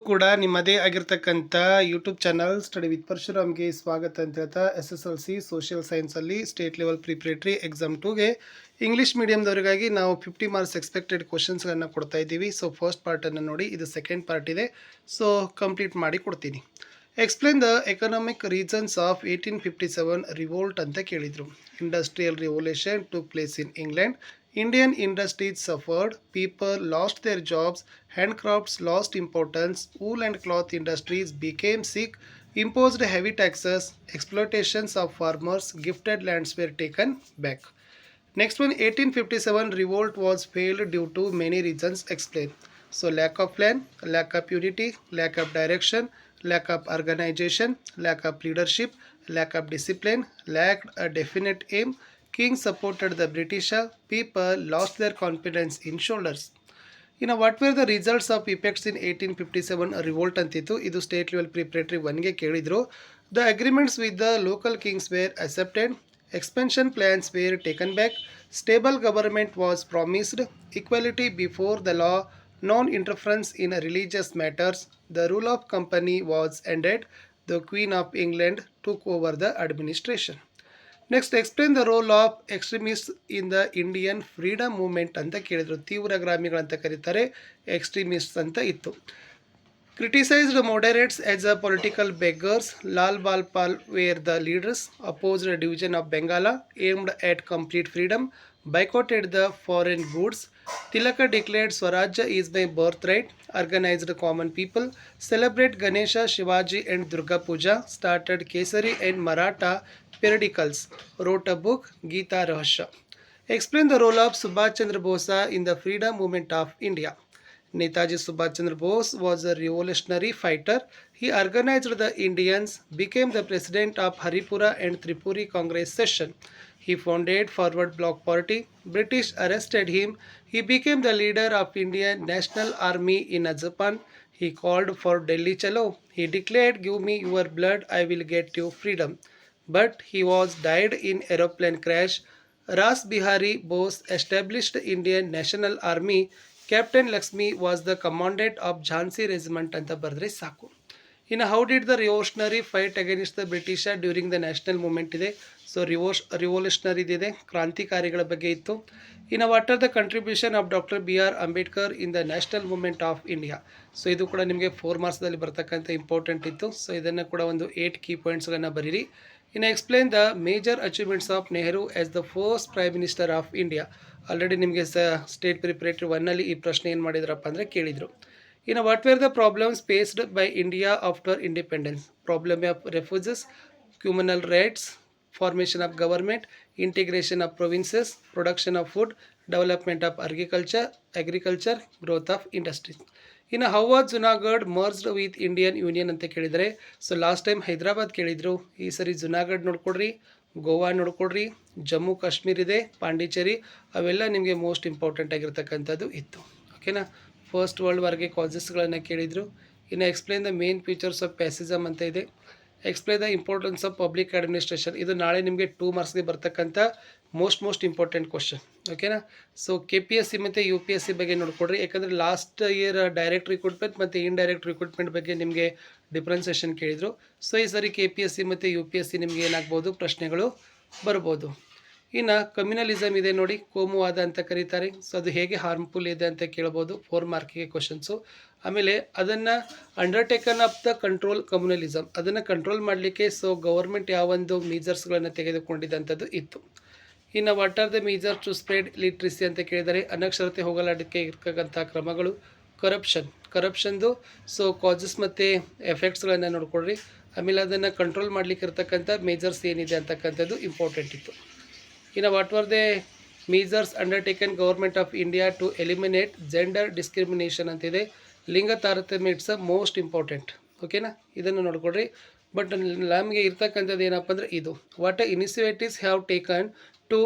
ಕೂಡ ನಿಮ್ಮದೇ ಆಗಿರ್ತಕ್ಕಂಥ ಯೂಟ್ಯೂಬ್ ಚಾನಲ್ ಸ್ಟಡಿ ವಿತ್ ಪರಶುರಾಮ್ಗೆ ಸ್ವಾಗತ ಅಂತ ಹೇಳ್ತಾ SSLC ಸೋಷಿಯಲ್ ಸೈನ್ಸಲ್ಲಿ ಸ್ಟೇಟ್ ಲೆವೆಲ್ ಪ್ರಿಪ್ರೇಟರಿ ಎಕ್ಸಾಮ್ 2ಗೆ ಇಂಗ್ಲೀಷ್ ಮೀಡಿಯಮ್ದವರಿಗಾಗಿ ನಾವು 50 ಮಾರ್ಕ್ಸ್ ಎಕ್ಸ್ಪೆಕ್ಟೆಡ್ ಕ್ವಶನ್ಸ್ಗಳನ್ನು ಕೊಡ್ತಾ ಇದ್ದೀವಿ. ಸೊ ಫಸ್ಟ್ ಪಾರ್ಟನ್ನು ನೋಡಿ, ಇದು ಸೆಕೆಂಡ್ ಪಾರ್ಟ್ ಇದೆ. ಸೊ ಕಂಪ್ಲೀಟ್ ಮಾಡಿ ಕೊಡ್ತೀನಿ. Explain the economic reasons of 1857 revolt ಅಂತ ಕೇಳಿದರು. Industrial revolution took place in England. Indian industries suffered, people lost their jobs, handcrafts lost importance, wool and cloth industries became sick, imposed heavy taxes, exploitations of farmers, gifted lands were taken back. Next one, 1857 revolt was failed due to many reasons. Explain. So lack of plan, lack of unity, lack of direction, lack of organization, lack of leadership, lack of discipline, lacked a definite aim. King supported the British. People lost their confidence in shoulders. What were the results of effects in 1857 revolt ಅಂತಿತ್ತು. ಇದು state level preparatory 1ಗೆ ಕೇಳಿದ್ರು. The agreements with the local kings were accepted. Expansion plans were taken back. Stable government was promised. Equality before the law. Non-interference in religious matters. The rule of company was ended. The Queen of England took over the administration. Next, explain the role of extremist in the Indian freedom movement ಅಂತ ಕೇಳಿದರು. ತೀವ್ರಗಾಮಿಗಳಂತ ಕರೀತಾರೆ, extremist ಅಂತ ಇತ್ತು. Criticised moderates as a political beggars. Lal Bal Pal were the leaders. Opposed division of Bengala. Aimed at complete freedom. Boycotted the foreign goods. Tilaka declared Swarajya is my birthright. Organized common people. Celebrate Ganesha, Shivaji and Durga Puja. Started Kesari and Maratha periodicals. Wrote a book, Gita Rahasya. Explain the role of Subhash Chandra Bose in the freedom movement of India. Netaji Subhash Chandra Bose was a revolutionary fighter. He organized the Indians, became the president of Haripura and Tripuri Congress session. He founded Forward Bloc Party. British arrested him. He became the leader of Indian National Army in Japan. He called for Delhi Chalo. He declared, "Give me your blood, I will get you freedom." But he was died in aeroplane crash. Ras Bihari Bose established Indian National Army. Captain Lakshmi was the commandant of Jhansi regiment ಅಂತ ಬರೆದ್ರೆ ಸಾಕು. ಇನ್ನು how did the revolutionary fight against the British during the national movement ಇದೆ. So revolutionary ಇದೆ, ಕ್ರಾಂತಿಕಾರಿಗಳ ಬಗ್ಗೆ ಇತ್ತು. ಇನ್ನು what are the contribution of doctor BR Ambedkar in the national movement of India. So ಇದು ಕೂಡ ನಿಮಗೆ 4 ಮಾರ್ಕ್ಸ್ದಲ್ಲಿ ಬರ್ತಕ್ಕಂಥ ಇಂಪಾರ್ಟೆಂಟ್ ಇತ್ತು. ಸೊ ಇದನ್ನು ಕೂಡ ಒಂದು 8 ಕೀ ಪಾಯಿಂಟ್ಸ್ಗಳನ್ನು ಬರೀರಿ. ಇನ್ನು explain the major achievements of Nehru as the first prime minister of India. Already ನಿಮಗೆ ಸ್ಟೇಟ್ ಪ್ರಿಪ್ರೇಟರಿ 1ನಲ್ಲಿ ಈ ಪ್ರಶ್ನೆ ಏನು ಮಾಡಿದ್ರಪ್ಪ ಅಂದರೆ ಕೇಳಿದರು. ಇನ್ನು what were the problems faced by India after independence. Problem of refugees, human rights, formation of government, integration of provinces, production of food, development of agriculture, growth of industries. ಇನ್ನು how was Junagadh merged with Indian union ಅಂತ ಕೇಳಿದರೆ, so last time Hyderabad ಕೇಳಿದರು, ಈ ಸರಿ ಜುನಾಗಢ್ ನೋಡ್ಕೊಡ್ರಿ, ಗೋವಾ ನೋಡ್ಕೊಡ್ರಿ, ಜಮ್ಮು ಕಾಶ್ಮೀರ್ ಇದೆ, ಪಾಂಡಿಚೇರಿ, ಅವೆಲ್ಲ ನಿಮಗೆ ಮೋಸ್ಟ್ ಇಂಪಾರ್ಟೆಂಟ್ ಆಗಿರ್ತಕ್ಕಂಥದ್ದು ಇತ್ತು. ಓಕೆನಾ. ಫಸ್ಟ್ ವರ್ಲ್ಡ್ ವಾರ್ಗೆ ಕಾಸಸ್ಗಳನ್ನು ಕೇಳಿದರು. ಇನ್ನು explain the main features of fascism ಅಂತ ಇದೆ. Explain the importance of public administration. ಇದು ನಾಳೆ ನಿಮಗೆ 2 ಮಾರ್ಕ್ಸ್ಗೆ ಬರ್ತಕ್ಕಂಥ ಮೋಸ್ಟ್ ಇಂಪಾರ್ಟೆಂಟ್ ಕ್ವಶನ್. ಓಕೆನಾ. ಸೊ KPSC ಮತ್ತು UPSC ಬಗ್ಗೆ ನೋಡ್ಕೊಡ್ರಿ, ಯಾಕಂದರೆ ಲಾಸ್ಟ್ ಇಯರ್ ಡೈರೆಕ್ಟ್ ರಿಕ್ರೂಟ್ಮೆಂಟ್ ಮತ್ತು ಇಂಡೈರೆಕ್ಟ್ ರಿಕ್ರೂಟ್ಮೆಂಟ್ ಬಗ್ಗೆ ನಿಮಗೆ ಡಿಫ್ರೆನ್ಸೇಷನ್ ಕೇಳಿದರು. ಸೊ ಈ ಸರಿ KPSC ಮತ್ತು UPSC ನಿಮಗೆ ಏನಾಗ್ಬೋದು, ಪ್ರಶ್ನೆಗಳು ಬರ್ಬೋದು. ಇನ್ನು ಕಮ್ಯುನಲಿಸಮ್ ಇದೆ ನೋಡಿ, ಕೋಮುವಾದ ಅಂತ ಕರೀತಾರೆ. ಸೊ ಅದು ಹೇಗೆ ಹಾರ್ಮ್ಫುಲ್ ಇದೆ ಅಂತ ಕೇಳ್ಬೋದು, 4 ಮಾರ್ಕಿಗೆ ಕ್ವಶನ್ಸು. ಆಮೇಲೆ ಅದನ್ನು undertaken of the control communalism, ಅದನ್ನು ಕಂಟ್ರೋಲ್ ಮಾಡಲಿಕ್ಕೆ ಸೊ ಗೌರ್ಮೆಂಟ್ ಯಾವೊಂದು ಮೀಜರ್ಸ್ಗಳನ್ನು ತೆಗೆದುಕೊಂಡಿದ್ದಂಥದ್ದು ಇತ್ತು. ಇನ್ನು what are the measure to spread literacy ಅಂತ ಕೇಳಿದರೆ, ಅನಕ್ಷರತೆ ಹೋಗಲಾಡಕ್ಕೆ ಇರ್ತಕ್ಕಂಥ ಕ್ರಮಗಳು. ಕರಪ್ಷನ್ದು ಸೊ ಕಾಸಸ್ ಮತ್ತು ಎಫೆಕ್ಟ್ಸ್ಗಳನ್ನು ನೋಡ್ಕೊಳ್ರಿ. ಆಮೇಲೆ ಅದನ್ನು ಕಂಟ್ರೋಲ್ ಮಾಡಲಿಕ್ಕೆ ಇರ್ತಕ್ಕಂಥ ಮೇಜರ್ಸ್ ಏನಿದೆ ಅಂತಕ್ಕಂಥದ್ದು ಇಂಪಾರ್ಟೆಂಟ್ ಇತ್ತು. ಇನ್ನು what are the measures undertaken government of India to eliminate gender discrimination ಅಂತಿದೆ. ಲಿಂಗ ತಾರತಮ್ಯ ಇಟ್ಸ್ ಅ ಮೋಸ್ಟ್ ಇಂಪಾರ್ಟೆಂಟ್. ಓಕೆನಾ, ಇದನ್ನು ನೋಡ್ಕೊಡ್ರಿ. ಬಟ್ ನಮಗೆ ಇರ್ತಕ್ಕಂಥದ್ದು ಏನಪ್ಪ ಅಂದರೆ ಇದು, what initiatives have taken to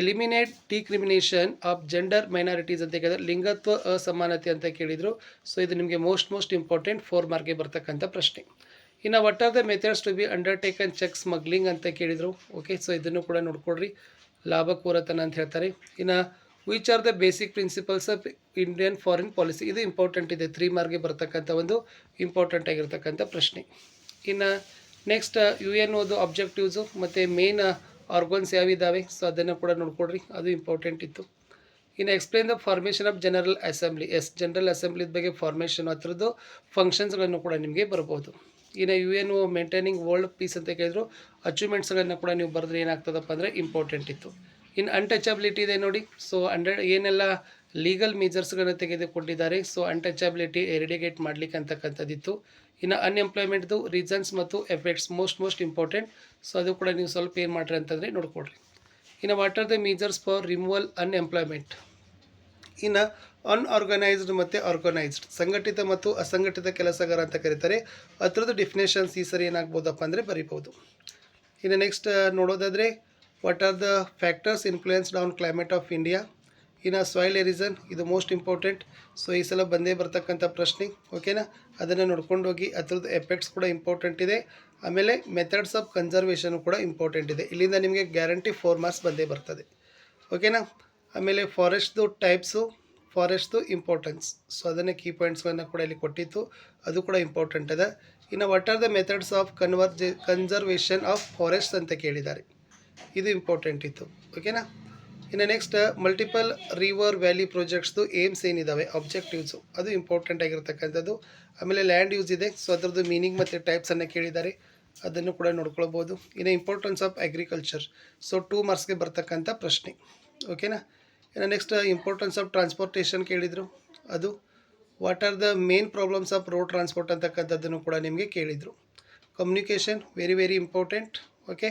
eliminate discrimination of gender minorities ಅಂತ ಕೇಳಿದ್ರೆ, ಲಿಂಗತ್ವ ಅಸಮಾನತೆ ಅಂತ ಕೇಳಿದರು. ಸೊ ಇದು ನಿಮಗೆ ಮೋಸ್ಟ್ ಇಂಪಾರ್ಟೆಂಟ್ 4 ಮಾರ್ಕ್ಗೆ ಬರ್ತಕ್ಕಂಥ ಪ್ರಶ್ನೆ. ಇನ್ನು what are the methods to be undertaken check smuggling ಅಂತ ಕೇಳಿದರು. ಓಕೆ, ಸೊ ಇದನ್ನು ಕೂಡ ನೋಡ್ಕೊಡ್ರಿ. ಲಾಭಕೋರತನ ಅಂತ ಹೇಳ್ತಾರೆ. ಇನ್ನು which are the basic principles of Indian foreign policy. ಇದು ಇಂಪಾರ್ಟೆಂಟ್ ಇದೆ, 3 ಮಾರ್ಕ್ಗೆ ಬರ್ತಕ್ಕಂಥ ಒಂದು ಇಂಪಾರ್ಟೆಂಟ್ ಆಗಿರ್ತಕ್ಕಂಥ ಪ್ರಶ್ನೆ. ಇನ್ನು ನೆಕ್ಸ್ಟ್ ಯು ಎನ್ ಓದು ಅಬ್ಜೆಕ್ಟಿವ್ಸು ಮತ್ತು ಮೇನ್ ಆರ್ಗನ್ಸ್ ಯಾವಿದ್ದಾವೆ, ಸೊ ಅದನ್ನು ಕೂಡ ನೋಡ್ಕೊಡ್ರಿ, ಅದು ಇಂಪಾರ್ಟೆಂಟ್ ಇತ್ತು. ಇನ್ನು explain the formation of general assembly. General assembly ಬಗ್ಗೆ ಫಾರ್ಮೇಷನ್ ಹತ್ರದ್ದು ಫಂಕ್ಷನ್ಸ್ಗಳನ್ನು ಕೂಡ ನಿಮಗೆ ಬರ್ಬೋದು. ಇನ್ನು U N maintaining world peace ಅಂತ ಕೇಳಿದ್ರು, ಅಚೀವ್ಮೆಂಟ್ಸ್ಗಳನ್ನು ಕೂಡ ನೀವು ಬರೆದ್ರೆ ಏನಾಗ್ತದಪ್ಪ ಅಂದರೆ ಇಂಪಾರ್ಟೆಂಟ್ ಇತ್ತು. ಇನ್ನು ಅನ್ಟಚಬಿಲಿಟಿ ಇದೆ ನೋಡಿ, ಸೊ ಏನೆಲ್ಲ ಲೀಗಲ್ ಮೆಜರ್ಸ್ಗಳನ್ನು ತೆಗೆದುಕೊಂಡಿದ್ದಾರೆ, ಸೊ ಅನ್ಟಚಬಿಲಿಟಿ ಎರಿಡಿಗೇಟ್ ಮಾಡಲಿಕ್ಕೆ ಅಂತಕ್ಕಂಥದ್ದಿತ್ತು. ಇನ್ನು ಅನ್ಎಂಪ್ಲಾಯ್ಮೆಂಟ್ದು ರೀಸನ್ಸ್ ಮತ್ತು ಎಫೆಕ್ಟ್ಸ್ ಮೋಸ್ಟ್ ಇಂಪಾರ್ಟೆಂಟ್, ಸೊ ಅದು ಕೂಡ ನೀವು ಸ್ವಲ್ಪ ಏನು ಮಾಡ್ರಿ ಅಂತಂದರೆ ನೋಡ್ಕೊಡ್ರಿ. ಇನ್ನು what are the measures for removal unemployment. ಇನ್ನು ಅನ್ಆರ್ಗನೈಸ್ಡ್ ಮತ್ತು ಆರ್ಗನೈಸ್ಡ್, ಸಂಘಟಿತ ಮತ್ತು ಅಸಂಘಟಿತ ಕೆಲಸಗಾರ ಅಂತ ಕರೀತಾರೆ. ಅದರದ್ದು ಡೆಫಿನೇಷನ್ಸ್ ಈ ಸರಿ ಏನಾಗ್ಬೋದಪ್ಪ ಅಂದರೆ ಬರಿಬೋದು. ಇನ್ನು ನೆಕ್ಸ್ಟ್ ನೋಡೋದಾದರೆ what are the factors influenced on climate of India. ಇನ್ನು ಸಾಯಿಲ್ ಎರಿಸನ್, ಇದು ಮೋಸ್ಟ್ ಇಂಪಾರ್ಟೆಂಟ್, ಸೊ ಈ ಸಲ ಬಂದೇ ಬರ್ತಕ್ಕಂಥ ಪ್ರಶ್ನೆ, ಓಕೆನಾ. ಅದನ್ನು ನೋಡ್ಕೊಂಡು ಹೋಗಿ. ಅದರದ್ದು ಎಫೆಕ್ಟ್ಸ್ ಕೂಡ ಇಂಪಾರ್ಟೆಂಟ್ ಇದೆ. ಆಮೇಲೆ ಮೆಥಡ್ಸ್ ಆಫ್ ಕನ್ಸರ್ವೇಷನ್ ಕೂಡ ಇಂಪಾರ್ಟೆಂಟ್ ಇದೆ. ಇಲ್ಲಿಂದ ನಿಮಗೆ ಗ್ಯಾರಂಟಿ 4 ಮಾರ್ಕ್ಸ್ ಬಂದೇ ಬರ್ತದೆ, ಓಕೆನಾ. ಆಮೇಲೆ ಫಾರೆಸ್ಟ್ದು ಟೈಪ್ಸು, ಫಾರೆಸ್ಟ್ದು ಇಂಪಾರ್ಟೆನ್ಸ್, ಸೊ ಅದನ್ನೇ ಕೀ ಪಾಯಿಂಟ್ಸ್ಗಳನ್ನು ಕೂಡ ಇಲ್ಲಿ ಕೊಟ್ಟಿತ್ತು, ಅದು ಕೂಡ ಇಂಪಾರ್ಟೆಂಟ್ ಅದ. ಇನ್ನು what are the methods of conservation of forest ಅಂತ ಕೇಳಿದ್ದಾರೆ, ಇದು ಇಂಪಾರ್ಟೆಂಟ್ ಇತ್ತು, ಓಕೆನಾ. ಇನ್ನು ನೆಕ್ಸ್ಟ್ ಮಲ್ಟಿಪಲ್ ರಿವರ್ ವ್ಯಾಲಿ ಪ್ರಾಜೆಕ್ಟ್ಸ್ದು ಏಮ್ಸ್ ಏನಿದ್ದಾವೆ, ಆಬ್ಜೆಕ್ಟಿವ್ಸು, ಅದು ಇಂಪಾರ್ಟೆಂಟ್ ಆಗಿರ್ತಕ್ಕಂಥದ್ದು. ಆಮೇಲೆ ಲ್ಯಾಂಡ್ ಯೂಸ್ ಇದೆ, ಸೊ ಅದರದ್ದು ಮೀನಿಂಗ್ ಮತ್ತು ಟೈಪ್ಸನ್ನು ಕೇಳಿದ್ದಾರೆ, ಅದನ್ನು ಕೂಡ ನೋಡ್ಕೊಳ್ಬೋದು. ಇನ್ನು ಇಂಪಾರ್ಟೆನ್ಸ್ ಆಫ್ ಅಗ್ರಿಕಲ್ಚರ್, ಸೊ 2 ಮಾರ್ಕ್ಸ್ಗೆ ಬರ್ತಕ್ಕಂಥ ಪ್ರಶ್ನೆ, ಓಕೆನಾ. ಇನ್ನು ನೆಕ್ಸ್ಟ್ ಇಂಪಾರ್ಟೆನ್ಸ್ ಆಫ್ ಟ್ರಾನ್ಸ್ಪೋರ್ಟೇಷನ್ ಕೇಳಿದರು, ಅದು what are the main problems of road transport ಅಂತಕ್ಕಂಥದ್ದನ್ನು ಕೂಡ ನಿಮಗೆ ಕೇಳಿದರು. Communication very important, okay.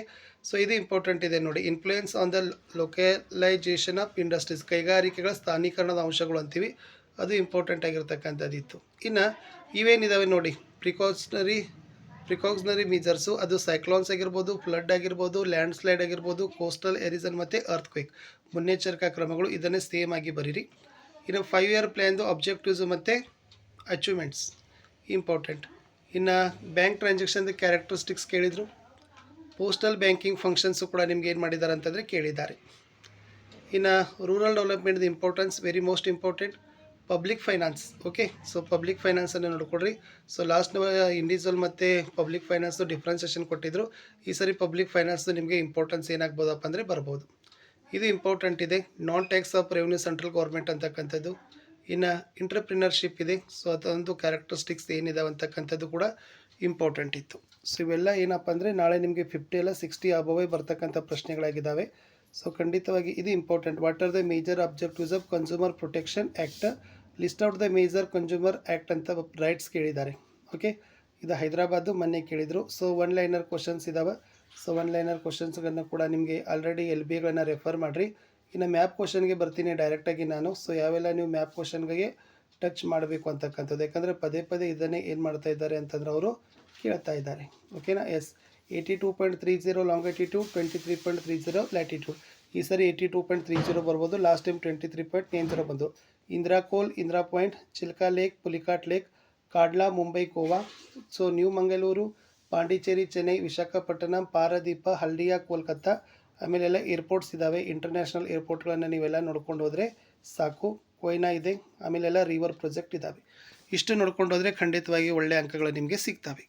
So ಇದು ಇಂಪಾರ್ಟೆಂಟ್ ಇದೆ ನೋಡಿ. Influence on the localization of industries, ಕೈಗಾರಿಕೆಗಳ ಸ್ಥಾನೀಕರಣದ ಅಂಶಗಳು ಅಂತೀವಿ, ಅದು ಇಂಪಾರ್ಟೆಂಟ್ ಆಗಿರ್ತಕ್ಕಂಥದ್ದಿತ್ತು. ಇನ್ನು ಇವೇನಿದ್ದಾವೆ ನೋಡಿ, ಪ್ರಿಕಾಷನರಿ ಮೆಜರ್ಸು, ಅದು ಸೈಕ್ಲೋನ್ಸ್ ಆಗಿರ್ಬೋದು, ಫ್ಲಡ್ ಆಗಿರ್ಬೋದು, ಲ್ಯಾಂಡ್ ಸ್ಲೈಡ್ ಆಗಿರ್ಬೋದು, ಕೋಸ್ಟಲ್ ಎರಿಸನ್ ಮತ್ತು ಅರ್ಥಕ್ವೇಕ್, ಮುನ್ನೆಚ್ಚರಿಕಾ ಕ್ರಮಗಳು, ಇದನ್ನೇ ಸೇಮ್ ಆಗಿ ಬರೀರಿ. ಇನ್ನು 5 ಇಯರ್ ಪ್ಲ್ಯಾನ್ದು ಅಬ್ಜೆಕ್ಟಿವ್ಸು ಮತ್ತು ಅಚೀವ್ಮೆಂಟ್ಸ್ ಇಂಪಾರ್ಟೆಂಟ್. ಇನ್ನು ಬ್ಯಾಂಕ್ ಟ್ರಾನ್ಸಾಕ್ಷನ್ದು ಕ್ಯಾರೆಕ್ಟರಿಸ್ಟಿಕ್ಸ್ ಕೇಳಿದರು. ಪೋಸ್ಟಲ್ ಬ್ಯಾಂಕಿಂಗ್ ಫಂಕ್ಷನ್ಸು ಕೂಡ ನಿಮ್ಗೆ ಏನು ಮಾಡಿದ್ದಾರೆ ಅಂತಂದರೆ ಕೇಳಿದ್ದಾರೆ. ಇನ್ನು ರೂರಲ್ ಡೆವಲಪ್ಮೆಂಟ್ದು importance most important. Public finance, okay. So public ಫೈನಾನ್ಸನ್ನು ನೋಡ್ಕೊಡ್ರಿ. ಸೊ ಲಾಸ್ಟ್ ಇಂಡಿವಿಜುವಲ್ ಮತ್ತು ಪಬ್ಲಿಕ್ ಫೈನಾನ್ಸು ಡಿಫ್ರೆನ್ಸೇಷನ್ ಕೊಟ್ಟಿದ್ದರು. ಈ ಸರಿ ಪಬ್ಲಿಕ್ ಫೈನಾನ್ಸು ನಿಮಗೆ ಇಂಪಾರ್ಟೆನ್ಸ್ ಏನಾಗ್ಬೋದಪ್ಪ ಅಂದರೆ ಬರ್ಬೋದು, ಇದು ಇಂಪಾರ್ಟೆಂಟ್ ಇದೆ. Non tax of revenue central government ಅಂತಕ್ಕಂಥದ್ದು. ಇನ್ನು ಇಂಟರ್ಪ್ರಿನರ್ಶಿಪ್ ಇದೆ, ಸೊ ಅದೊಂದು ಕ್ಯಾರೆಕ್ಟರಿಸ್ಟಿಕ್ಸ್ ಏನಿದಾವೆ ಅಂತಕ್ಕಂಥದ್ದು ಕೂಡ ಇಂಪಾರ್ಟೆಂಟ್ ಇತ್ತು. ಸೊ ಇವೆಲ್ಲ ಏನಪ್ಪ ಅಂದರೆ ನಾಳೆ ನಿಮಗೆ 50 ಅಲ್ಲ 60 ಅಬವೇ ಬರ್ತಕ್ಕಂಥ ಪ್ರಶ್ನೆಗಳಾಗಿದ್ದಾವೆ. ಸೊ ಖಂಡಿತವಾಗಿ ಇದು important. What are the major objectives of consumer protection act, list out the major consumer act ಅಂತ ರೈಟ್ಸ್ ಕೇಳಿದ್ದಾರೆ, ಓಕೆ. ಇದು ಹೈದರಾಬಾದು ಮೊನ್ನೆ ಕೇಳಿದರು. ಸೊ 1 ಲೈನರ್ ಕ್ವಶನ್ಸ್ ಇದ್ದಾವೆ. ಸೊ 1 ಲೈನರ್ ಕ್ವಶನ್ಸ್ಗಳನ್ನು ಕೂಡ ನಿಮಗೆ ಆಲ್ರೆಡಿ LBಗಳನ್ನು ರೆಫರ್ ಮಾಡಿರಿ. ಇನ್ನು ಮ್ಯಾಪ್ ಕ್ವಶನ್ಗೆ ಬರ್ತೀನಿ ಡೈರೆಕ್ಟಾಗಿ ನಾನು. ಸೊ ಯಾವೆಲ್ಲ ನೀವು ಮ್ಯಾಪ್ ಕ್ವಶನ್ಗೆ ಟಚ್ ಮಾಡಬೇಕು ಅಂತಕ್ಕಂಥದ್ದು, ಯಾಕಂದರೆ ಪದೇ ಇದನ್ನೇ ಏನು ಮಾಡ್ತಾ ಇದ್ದಾರೆ ಅಂತಂದ್ರೆ ಅವರು ಕೇಳ್ತಾ ಇದ್ದಾರೆ, ಓಕೆನಾ. 82.30 ಲಾಂಗಿಟ್ಯೂಡ್, 23.30 ಲ್ಯಾಟಿಟ್ಯೂಡ್. ಈ ಸರಿ 82.30 ಬರ್ಬೋದು. ಲಾಸ್ಟ್ ಟೈಮ್ 23.90 ಬಂದು. Indira col, Indira point, Chilka lake, Pulicat lake, Kandla, Mumbai, Goa. So new Mangaluru, Pondicherry, Chennai, Visakhapatnam, Paradip, Haldia, Kolkata. ಆಮೇಲೆಲ್ಲ ಏರ್ಪೋರ್ಟ್ಸ್ ಇದ್ದಾವೆ, ಇಂಟರ್ನ್ಯಾಷನಲ್ ಏರ್ಪೋರ್ಟ್ಗಳನ್ನು ನೀವೆಲ್ಲ ನೋಡ್ಕೊಂಡು ಹೋದರೆ ಸಾಕು. ಕೊಯ್ನಾ ಇದೆ, ಆಮೇಲೆಲ್ಲ ರಿವರ್ ಪ್ರಾಜೆಕ್ಟ್ ಇದ್ದಾವೆ. ಇಷ್ಟು ನೋಡ್ಕೊಂಡು ಹೋದರೆ ಖಂಡಿತವಾಗಿ ಒಳ್ಳೆಯ ಅಂಕಗಳು ನಿಮಗೆ ಸಿಗ್ತವೆ.